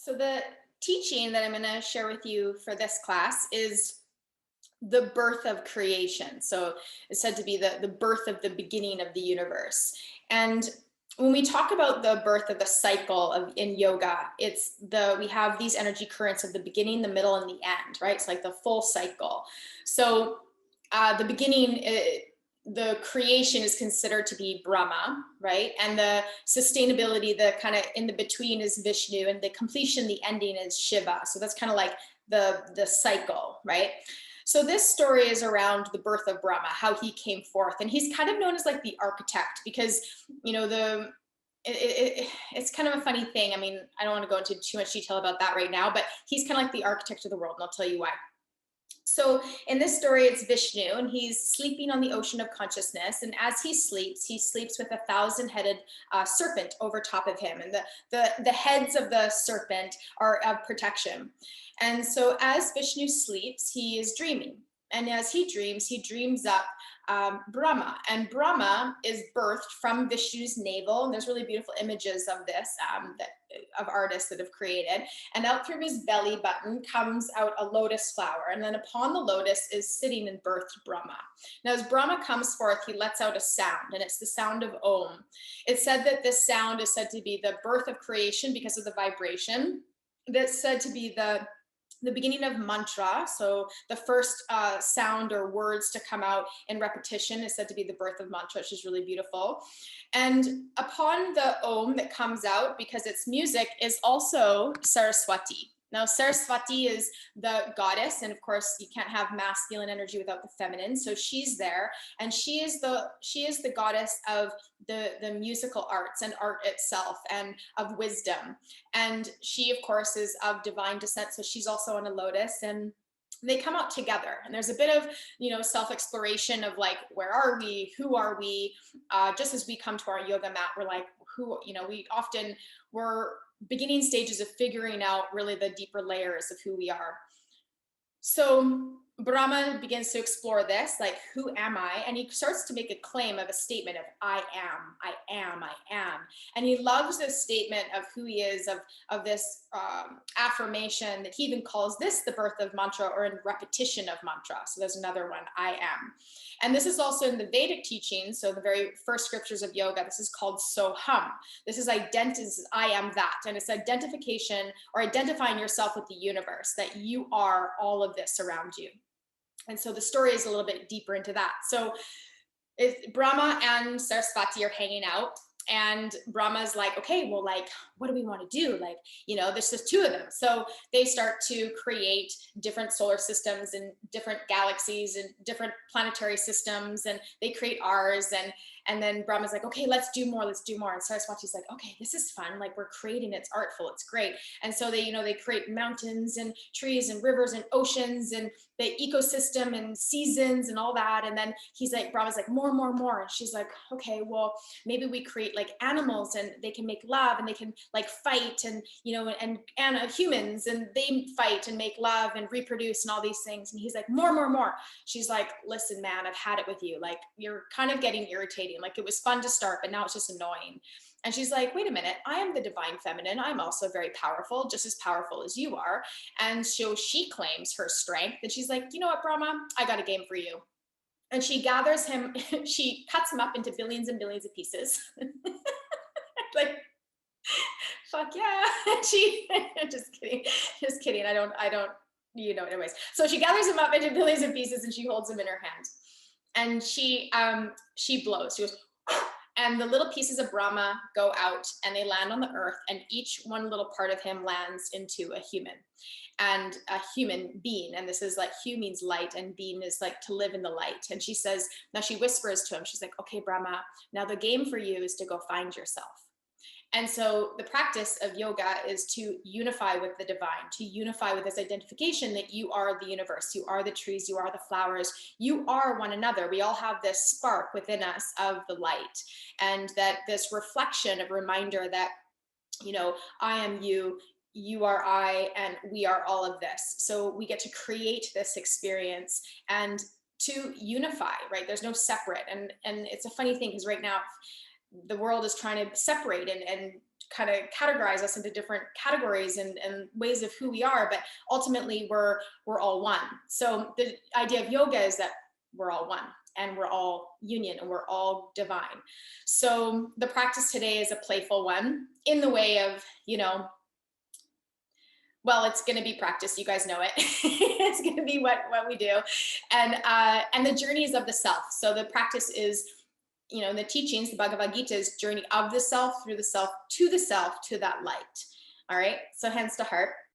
So the teaching that I'm going to share with you for this class is the birth of creation. So it's said to be the birth of the beginning of the universe. And when we talk about the birth of the cycle of in yoga, it's we have these energy currents of the beginning, the middle, and the end, right? It's like the full cycle. So the beginning, the creation is considered to be Brahma, right? And the sustainability, the kind of in the between is Vishnu, and the completion, the ending is Shiva. So that's kind of like the cycle, right? So this story is around the birth of Brahma, how he came forth, and he's kind of known as like the architect because it's kind of a funny thing. I mean, I don't want to go into too much detail about that right now, but he's kind of like the architect of the world, and I'll tell you why. So in this story, it's Vishnu, and he's sleeping on the ocean of consciousness. And as he sleeps with a thousand-headed serpent over top of him, and the heads of the serpent are of protection. And so as Vishnu sleeps, he is dreaming. And as he dreams up Brahma. And Brahma is birthed from Vishnu's navel. And there's really beautiful images of this of artists that have created. And out through his belly button comes out a lotus flower. And then upon the lotus is sitting and birthed Brahma. Now, as Brahma comes forth, he lets out a sound, and it's the sound of Om. It's said that this sound is said to be the birth of creation because of the vibration. That's said to be the beginning of mantra. So the first sound or words to come out in repetition is said to be the birth of mantra, which is really beautiful. And upon the Om that comes out, because it's music, is also Saraswati. Now, Saraswati is the goddess, and of course, you can't have masculine energy without the feminine. So she's there, and she is the goddess of the musical arts and art itself, and of wisdom. And she, of course, is of divine descent, so she's also on a lotus, and they come out together. And there's a bit of self-exploration of like, where are we, who are we? Just as we come to our yoga mat, we're like, who, we're beginning stages of figuring out really the deeper layers of who we are. So Brahma begins to explore this, like, who am I? And he starts to make a claim of a statement of I am, I am, I am. And he loves this statement of who he is, of this affirmation that he even calls this the birth of mantra, or in repetition of mantra. So there's another one, I am. And this is also in the Vedic teachings. So the very first scriptures of yoga, this is called Soham. This is I am that. And it's identification, or identifying yourself with the universe, that you are all of this around you. And so the story is a little bit deeper into that. So Brahma and Saraswati are hanging out, and Brahma's like, okay, well, like, what do we want to do? Like, there's just two of them. So they start to create different solar systems and different galaxies and different planetary systems, and they create ours. And then Brahma's like, okay, let's do more. And Saraswati's like, okay, this is fun. Like, we're creating, it's artful, it's great. And so they create mountains and trees and rivers and oceans and the ecosystem and seasons and all that. And then Brahma's like, more. And she's like, okay, well, maybe we create like animals, and they can make love, and they can like fight, and and humans, and they fight and make love and reproduce and all these things. And he's like, more. She's like, listen, man, I've had it with you. Like, you're kind of getting irritating. Like, it was fun to start, but now it's just annoying. And she's like, wait a minute, I am the divine feminine. I'm also very powerful, just as powerful as you are. And so she claims her strength, and she's like, you know what, Brahma, I got a game for you. And she gathers him, she cuts him up into billions and billions of pieces. Like, fuck yeah. She, just kidding. I don't, anyways. So she gathers him up into billions of pieces, and she holds him in her hand. And she blows. She goes, and the little pieces of Brahma go out, and they land on the earth, and each one little part of him lands into a human, and a human being. And this is like, hu means light, and being is like to live in the light. And she says, now she whispers to him, she's like, okay, Brahma, now the game for you is to go find yourself. And so the practice of yoga is to unify with the divine, to unify with this identification that you are the universe, you are the trees, you are the flowers, you are one another. We all have this spark within us of the light, and that this reflection, of reminder that, I am you, you are I, and we are all of this. So we get to create this experience and to unify, right? There's no separate. And it's a funny thing, because right now the world is trying to separate and kind of categorize us into different categories and ways of who we are, but ultimately we're all one. So the idea of yoga is that we're all one and we're all union and we're all divine. So the practice today is a playful one in the way of, well, it's going to be practice. You guys know it. It's going to be what we do, and the journeys of the self. So the practice is, the teachings, the Bhagavad Gita's journey of the self, through the self, to that light. All right. So hands to heart.